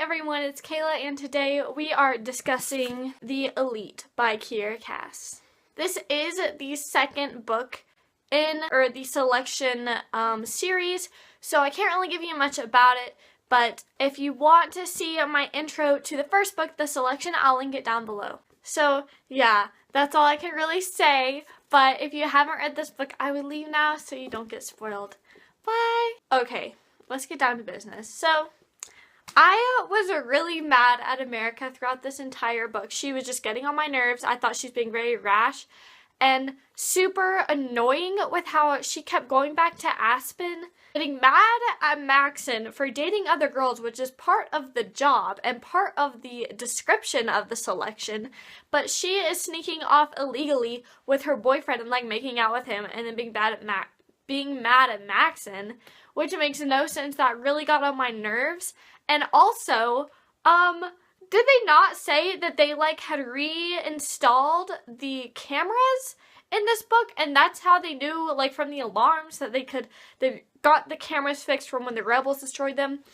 everyone, it's Kayla, and today we are discussing The Elite by Kiera. This is the second book in the selection series, so I can't really give you much about it, but if you want to see my intro to the first book, The Selection, I'll link it down below. So yeah, that's all I can really say, but if you haven't read this book, I would leave now so you don't get spoiled. Bye! Okay, let's get down to business. So, I was really mad at America throughout this entire book. She was just getting on my nerves. I thought she was being very rash and super annoying with how she kept going back to Aspen, getting mad at Maxon for dating other girls, which is part of the job and part of the description of the selection, but she is sneaking off illegally with her boyfriend and making out with him and then being mad at Maxon, which makes no sense. That really got on my nerves. And also, did they not say that they had reinstalled the cameras in this book, and that's how they knew from the alarms that they got the cameras fixed from when the rebels destroyed them?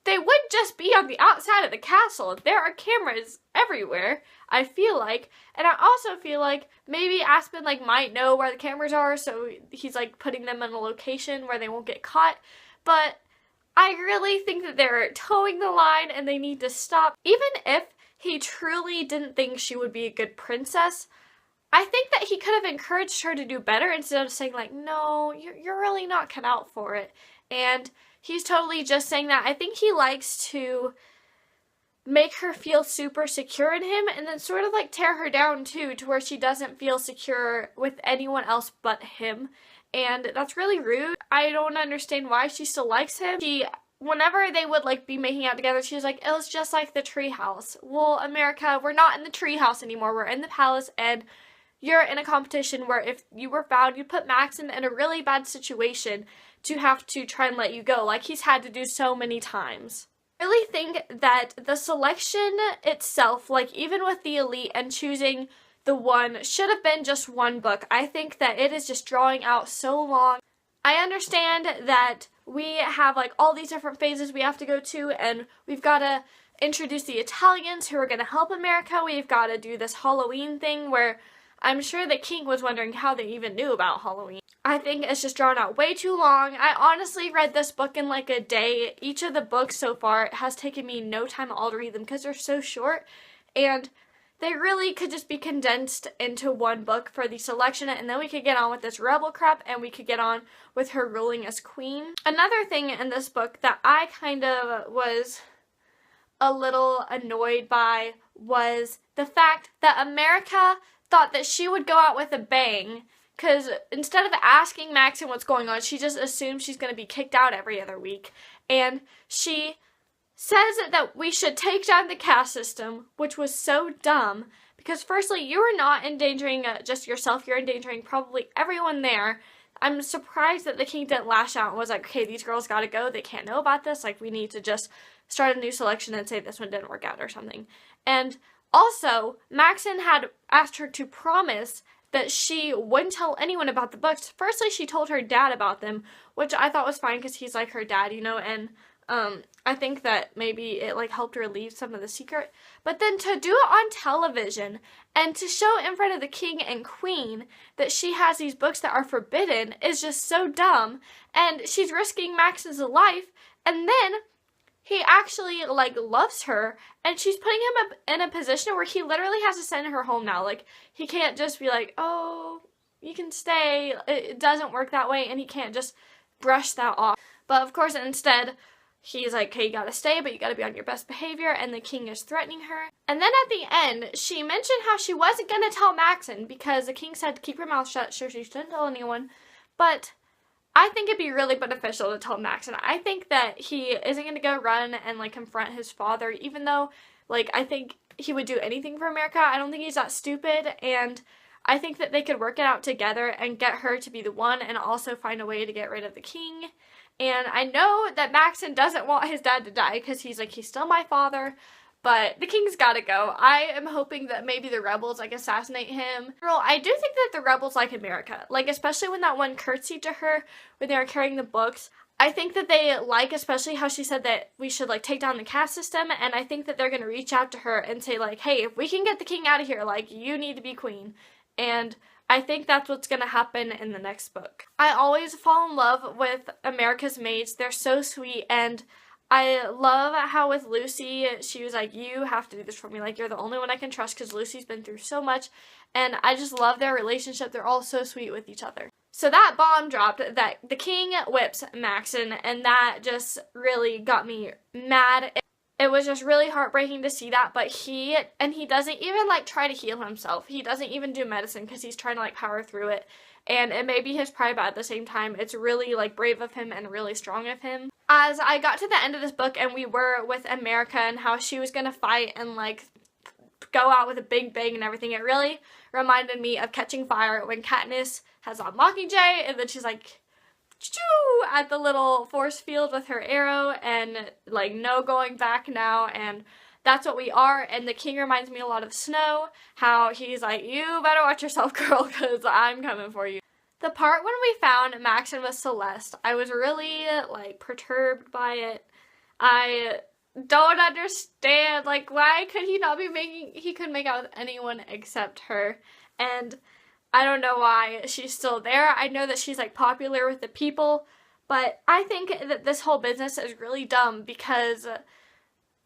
They would just be on the outside of the castle. There are cameras everywhere, I feel like. And I also feel like maybe Aspen might know where the cameras are, so he's putting them in a location where they won't get caught. But I really think that they're towing the line and they need to stop. Even if he truly didn't think she would be a good princess, I think that he could have encouraged her to do better instead of saying no, you're really not cut out for it. And he's totally just saying that. I think he likes to make her feel super secure in him and then sort of tear her down too, to where she doesn't feel secure with anyone else but him. And that's really rude. I don't understand why she still likes him. Whenever they would be making out together, she was like, it was just like the treehouse. Well, America, we're not in the treehouse anymore. We're in the palace, and you're in a competition where if you were found, you'd put Maxon in a really bad situation to have to try and let you go, like he's had to do so many times. I really think that the selection itself, even with the Elite and choosing the one, should have been just one book. I think that it is just drawing out so long. I understand that we have all these different phases we have to go to, and we've got to introduce the Italians who are going to help America. We've got to do this Halloween thing where I'm sure the king was wondering how they even knew about Halloween. I think it's just drawn out way too long. I honestly read this book in a day. Each of the books so far has taken me no time at all to read them because they're so short, and they really could just be condensed into one book for the selection, and then we could get on with this rebel crap and we could get on with her ruling as queen. Another thing in this book that I kind of was a little annoyed by was the fact that America thought that she would go out with a bang, because instead of asking Maxon what's going on, she just assumes she's going to be kicked out every other week. And she says that we should take down the caste system, which was so dumb, because firstly, you are not endangering just yourself, you're endangering probably everyone there. I'm surprised that the king didn't lash out and was like, okay, these girls gotta go, they can't know about this, we need to just start a new selection and say this one didn't work out or something. And also, Maxon had asked her to promise that she wouldn't tell anyone about the books. Firstly, she told her dad about them, which I thought was fine because he's her dad, and I think that maybe it helped her leave some of the secret. But then to do it on television and to show in front of the king and queen that she has these books that are forbidden is just so dumb. And she's risking Maxon's life, and then he actually loves her, and she's putting him in a position where he literally has to send her home now. He can't just be oh, you can stay. It doesn't work that way, and he can't just brush that off. But of course, instead, he's okay, you gotta stay, but you gotta be on your best behavior, and the king is threatening her. And then at the end, she mentioned how she wasn't gonna tell Maxon because the king said to keep her mouth shut, so she shouldn't tell anyone. But I think it'd be really beneficial to tell Maxon. I think that he isn't gonna go run and confront his father, even though I think he would do anything for America. I don't think he's that stupid, and I think that they could work it out together and get her to be the one and also find a way to get rid of the king. And I know that Maxon doesn't want his dad to die because he's he's still my father, but the king's gotta go. I am hoping that maybe the rebels assassinate him. Girl, I do think that the rebels like America, especially when that one curtsied to her when they were carrying the books. I think that they like, especially how she said that we should like take down the caste system, and I think that they're going to reach out to her and say like, hey, if we can get the king out of here, like, you need to be queen. And I think that's what's going to happen in the next book. I always fall in love with America's maids. They're so sweet, and I love how with Lucy, she was like, you have to do this for me. Like, you're the only one I can trust because Lucy's been through so much, and I just love their relationship. They're all so sweet with each other. So that bomb dropped that the king whips Maxon, and that just really got me mad. It was just really heartbreaking to see that, but he doesn't even like try to heal himself. He doesn't even do medicine because he's trying to like power through it. And it may be his pride, but at the same time, it's really like brave of him and really strong of him. As I got to the end of this book and we were with America and how she was going to fight and like go out with a big bang and everything, it really reminded me of Catching Fire when Katniss has on Mockingjay and then she's like choo at the little force field with her arrow and like no going back now, and that's what we are. And the king reminds me a lot of Snow, how he's like, you better watch yourself, girl, because I'm coming for you. The part when we found Maxon with Celeste, I was really like perturbed by it. I don't understand, like, why could he not be he could make out with anyone except her, and I don't know why she's still there. I know that she's like popular with the people, but I think that this whole business is really dumb because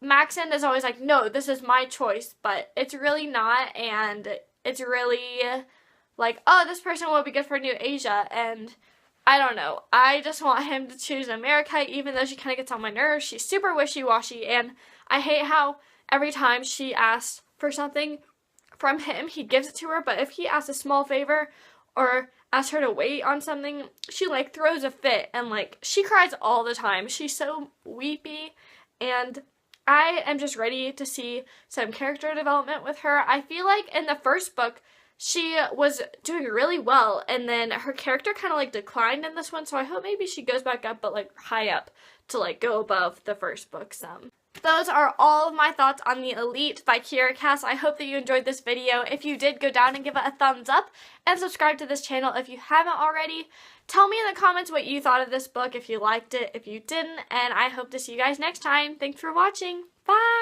Maxon is always like, no, this is my choice, but it's really not, and it's really like, oh, this person will be good for New Asia, and I don't know. I just want him to choose America, even though she kind of gets on my nerves. She's super wishy-washy, and I hate how every time she asks for something from him, he gives it to her, but if he asks a small favor or asks her to wait on something, she like throws a fit and like she cries all the time. She's so weepy, and I am just ready to see some character development with her. I feel like in the first book she was doing really well, and then her character kind of like declined in this one, so I hope maybe she goes back up, but like high up to like go above the first book some. Those are all of my thoughts on The Elite by Kiera Cass. I hope that you enjoyed this video. If you did, go down and give it a thumbs up and subscribe to this channel if you haven't already. Tell me in the comments what you thought of this book, if you liked it, if you didn't, and I hope to see you guys next time. Thanks for watching. Bye!